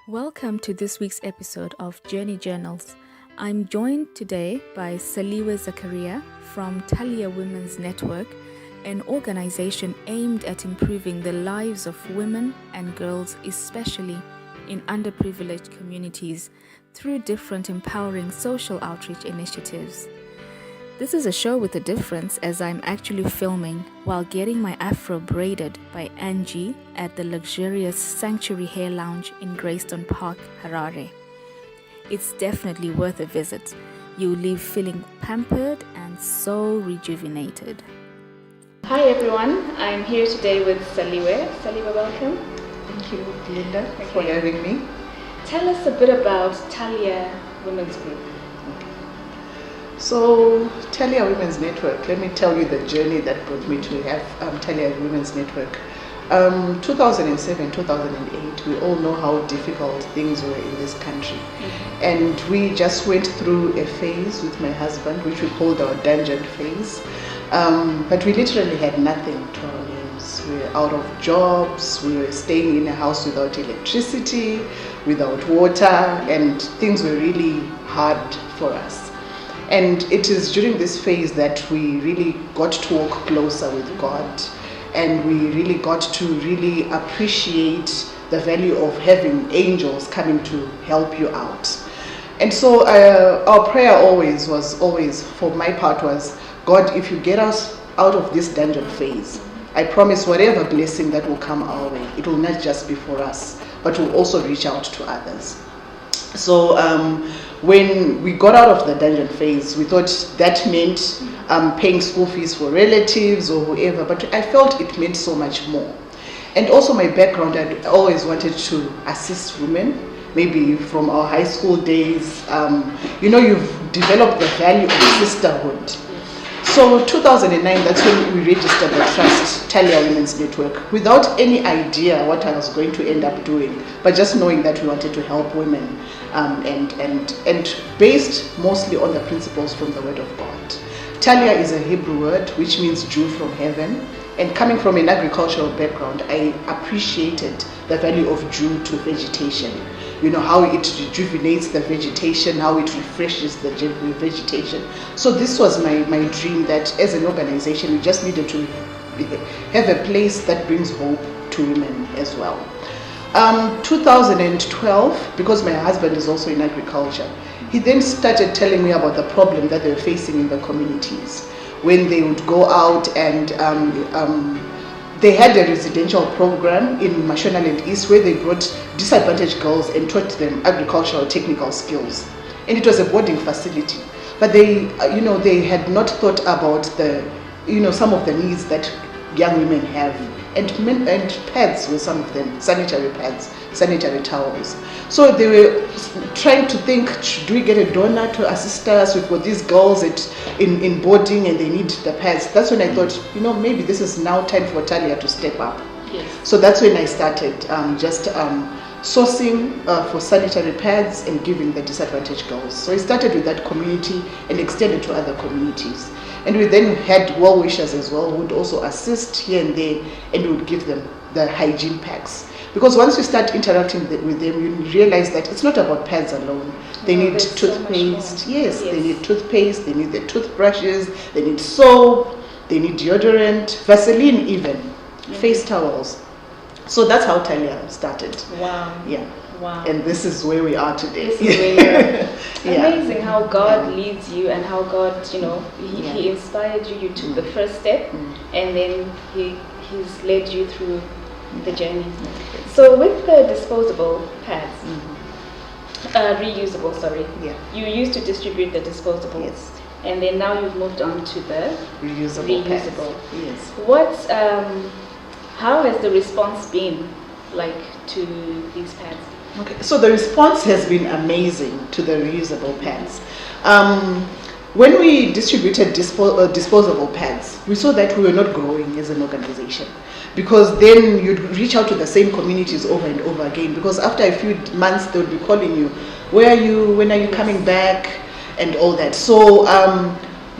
Welcome to this week's episode of Journey Journals. I'm joined today by Saliwe Zakaria from Talia Women's Network, an organization aimed at improving the lives of women and girls, especially in underprivileged communities, through different empowering social outreach initiatives. This is a show with a difference, as I'm actually filming while getting my afro braided by Angie at the luxurious Sanctuary Hair Lounge in Greystone Park, Harare. It's definitely worth a visit. You'll leave feeling pampered and so rejuvenated. Hi everyone, I'm here today with Saliwe. Saliwe, welcome. Thank you, Linda, for having me. Tell us a bit about Talia Women's Group. So, Talia Women's Network, let me tell you the journey that brought me to have Talia Women's Network. 2007, 2008, we all know how difficult things were in this country. Mm-hmm. And we just went through a phase with my husband, which we called our dungeon phase. But we literally had nothing to our names. We were out of jobs, we were staying in a house without electricity, without water, and things were really hard for us. And it is during this phase that we really got to walk closer with God, and we really got to really appreciate the value of having angels coming to help you out. And so our prayer always, for my part, was, God, if you get us out of this dungeon phase, I promise whatever blessing that will come our way, it will not just be for us, but will also reach out to others. So when we got out of the dungeon phase, we thought that meant paying school fees for relatives or whoever, but I felt it meant so much more. And also my background, I always wanted to assist women, maybe from our high school days. You've developed the value of sisterhood. So 2009, that's when we registered the trust, Talia Women's Network, without any idea what I was going to end up doing, but just knowing that we wanted to help women and based mostly on the principles from the Word of God. Talia is a Hebrew word which means Jew from heaven, and coming from an agricultural background, I appreciated the value of Jew to vegetation. You know, how it rejuvenates the vegetation, how it refreshes the vegetation. So this was my dream, that as an organization, we just needed to have a place that brings hope to women as well. 2012, because my husband is also in agriculture, he then started telling me about the problem that they were facing in the communities when they would go out and they had a residential program in Mashonaland East where they brought disadvantaged girls and taught them agricultural technical skills. And it was a boarding facility. But they had not thought about some of the needs that young women have. And pads were some of them, sanitary pads, sanitary towels. So they were trying to think, do we get a donor to assist us? We've got these girls in boarding and they need the pads. That's when I thought, maybe this is now time for Talia to step up. Yes. So that's when I started sourcing for sanitary pads and giving the disadvantaged girls. So I started with that community and extended to other communities. And we then had well-wishers as well who would also assist here and there, and we would give them the hygiene packs. Because once you start interacting with them, you realize that it's not about pads alone. They need toothpaste. So yes, they need toothpaste, they need the toothbrushes, they need soap, they need deodorant, Vaseline even, face towels. So that's how Talia started. Wow. Yeah. Wow. And this is where we are today. This is where amazing how God leads you, and how God, He inspired you. You took the first step, and then He's led you through the journey. So with the disposable pads, you used to distribute the disposables. Yes. And then now you've moved on to the reusable. Yes. What? How has the response been like to these pads? Okay, so the response has been amazing to the reusable pads. When we distributed disposable pads, we saw that we were not growing as an organization, because then you'd reach out to the same communities over and over again, because after a few months they would be calling you, where are you, when are you coming back, and all that. So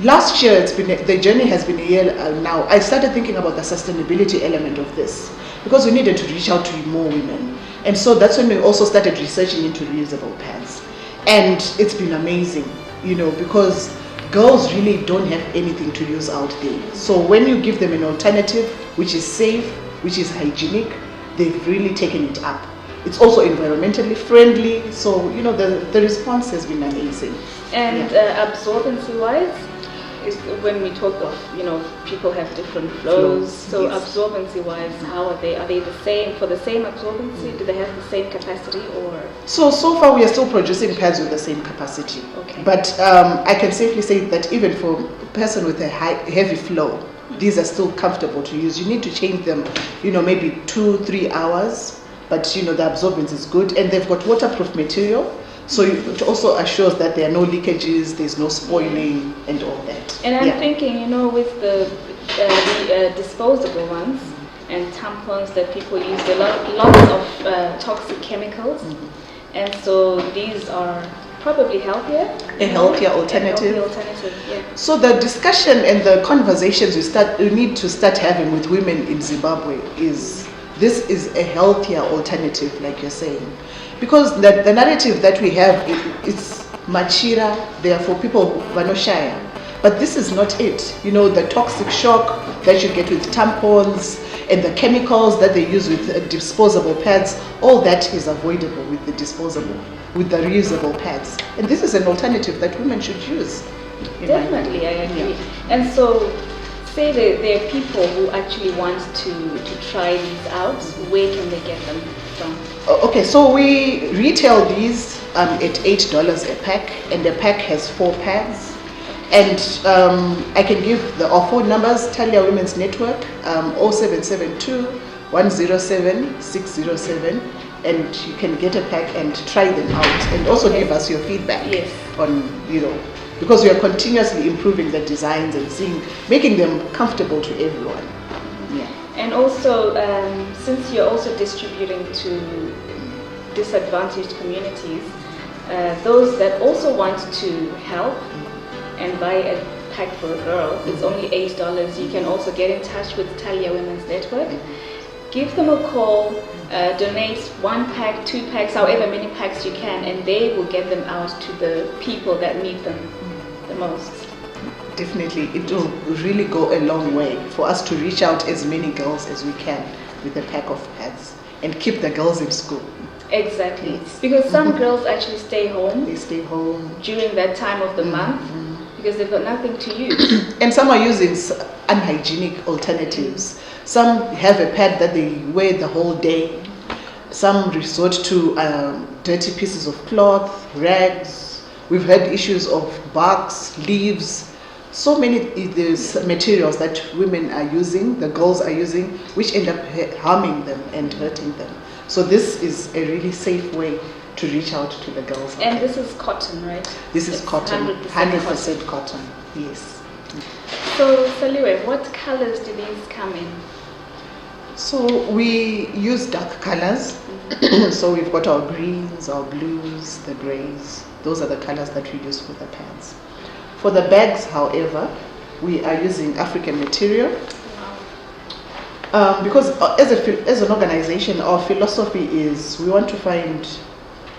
last year, the journey has been a year now. I started thinking about the sustainability element of this, because we needed to reach out to more women. And so that's when we also started researching into reusable pads. And it's been amazing, because girls really don't have anything to use out there. So when you give them an alternative, which is safe, which is hygienic, they've really taken it up. It's also environmentally friendly. So, the response has been amazing. And absorbency-wise, when we talk of, people have different flows. So yes. Absorbency-wise, how are they? Are they the same, for the same absorbency? Do they have the same capacity or? So far we are still producing pads with the same capacity. Okay. But I can safely say that even for a person with a heavy flow, these are still comfortable to use. You need to change them, maybe 2-3 hours, but the absorbance is good, and they've got waterproof material. So it also assures that there are no leakages, there's no spoiling and all that. And I'm thinking, with the disposable ones and tampons that people use, there are lots of toxic chemicals. And so these are probably healthier. A healthier alternative. Yeah. So the discussion and the conversations we need to start having with women in Zimbabwe is, this is a healthier alternative, like you're saying. Because the narrative that we have, it's machira, therefore people vanoshaya. But this is not it. The toxic shock that you get with tampons and the chemicals that they use with disposable pads, all that is avoidable with the reusable pads. And this is an alternative that women should use. Definitely, I agree. And so, say there are people who actually want to try these out, where can they get them from? Okay, so we retail these at $8 a pack, and the pack has 4 pads. And I can give our phone numbers: Talia Women's Network, 0772 107 607, and you can get a pack and try them out, and also give us your feedback on, because we are continuously improving the designs and making them comfortable to everyone. Yeah. And also, since you're also distributing to disadvantaged communities, those that also want to help and buy a pack for a girl, it's only $8. You can also get in touch with Talia Women's Network. Give them a call, donate 1 pack, 2 packs, however many packs you can, and they will get them out to the people that need them the most. Definitely, it will really go a long way for us to reach out as many girls as we can with a pack of pads and keep the girls in school. Exactly, yes. Because some girls actually stay home. They stay home during that time of the month because they've got nothing to use. And some are using unhygienic alternatives. Some have a pad that they wear the whole day. Some resort to dirty pieces of cloth, rags. We've had issues of barks, leaves. So many materials that women are using, the girls are using, which end up harming them and hurting them. So this is a really safe way to reach out to the girls. And this is cotton, right? This is cotton, 100% cotton, yes. So Saliwe, what colors do these come in? So we use dark colors. So we've got our greens, our blues, the grays. Those are the colors that we use for the pads. For the bags, however, we are using African material. Wow. Because as an organization, our philosophy is we want to find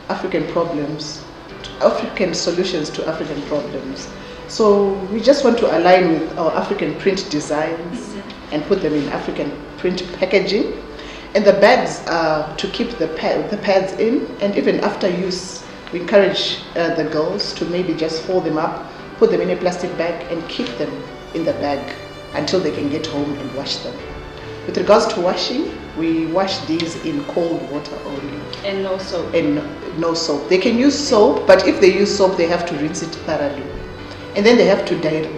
African solutions to African problems. So we just want to align with our African print designs and put them in African print packaging. And the bags are to keep the pads in, and even after use, we encourage the girls to maybe just fold them up, put them in a plastic bag and keep them in the bag until they can get home and wash them. With regards to washing, we wash these in cold water only. And no soap. And no soap. They can use soap, but if they use soap, they have to rinse it thoroughly. And then they have to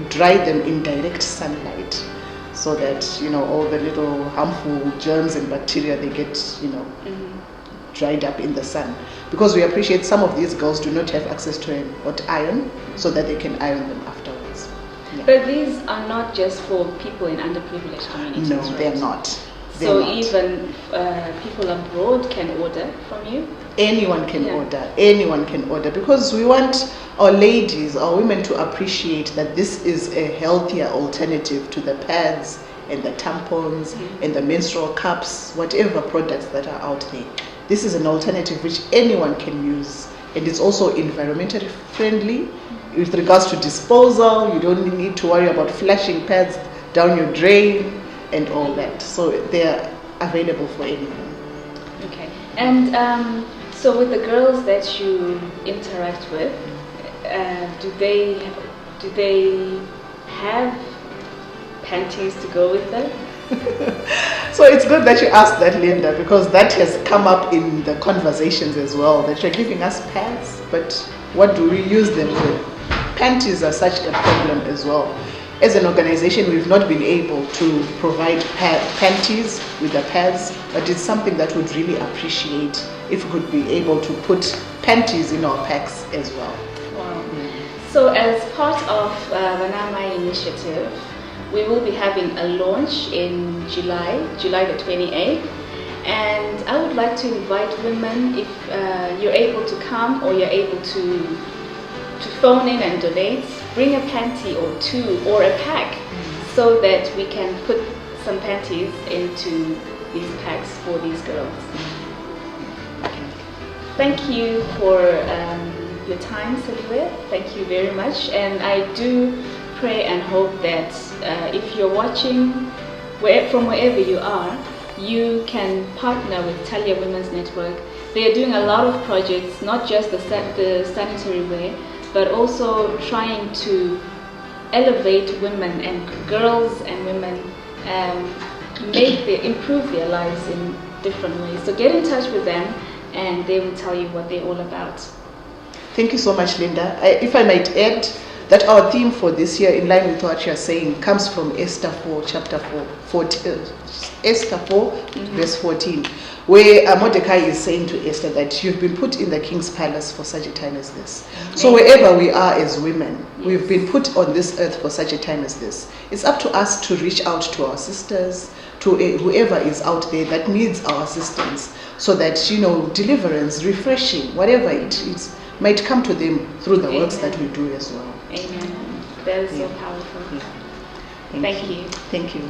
dry them in direct sunlight so that, all the little harmful germs and bacteria, they get, dried up in the sun. Because we appreciate some of these girls do not have access to an hot iron so that they can iron them afterwards. Yeah. But these are not just for people in underprivileged communities, No, right? they're not. So even people abroad can order from you? Anyone can order, because we want our ladies, our women to appreciate that this is a healthier alternative to the pads and the tampons and the menstrual cups, whatever products that are out there. this is an alternative which anyone can use, and it's also environmentally friendly. With regards to disposal, you don't need to worry about flushing pads down your drain and all that. So they're available for anyone. Okay. And so with the girls that you interact with, do they have panties to go with them? So it's good that you asked that, Linda, because that has come up in the conversations as well, that you're giving us pads, but what do we use them with? Panties are such a problem as well. As an organization, we've not been able to provide panties with the pads, but it's something that we'd really appreciate if we could be able to put panties in our packs as well. Wow. So as part of Vanamai initiative, we will be having a launch in July the 28th. And I would like to invite women, if you're able to come or you're able to phone in and donate, bring a panty or two or a pack so that we can put some panties into these packs for these girls. Thank you for your time, Seliwe. Thank you very much. And I do pray and hope that if you're watching from wherever you are, you can partner with Talia Women's Network. They are doing a lot of projects, not just the sanitary wear, but also trying to elevate women and girls and women, improve their lives in different ways. So get in touch with them and they will tell you what they're all about. Thank you so much, Linda. If I might add, that our theme for this year, in line with what you're saying, comes from Esther 4, chapter 4, Esther 4, verse 14, where Mordecai is saying to Esther that you've been put in the king's palace for such a time as this. So wherever we are as women, we've been put on this earth for such a time as this. It's up to us to reach out to our sisters, to whoever is out there that needs our assistance, so that, deliverance, refreshing, whatever it is, might come to them through the works that we do as well. Amen. That is so powerful. Yeah. Thank you. Thank you.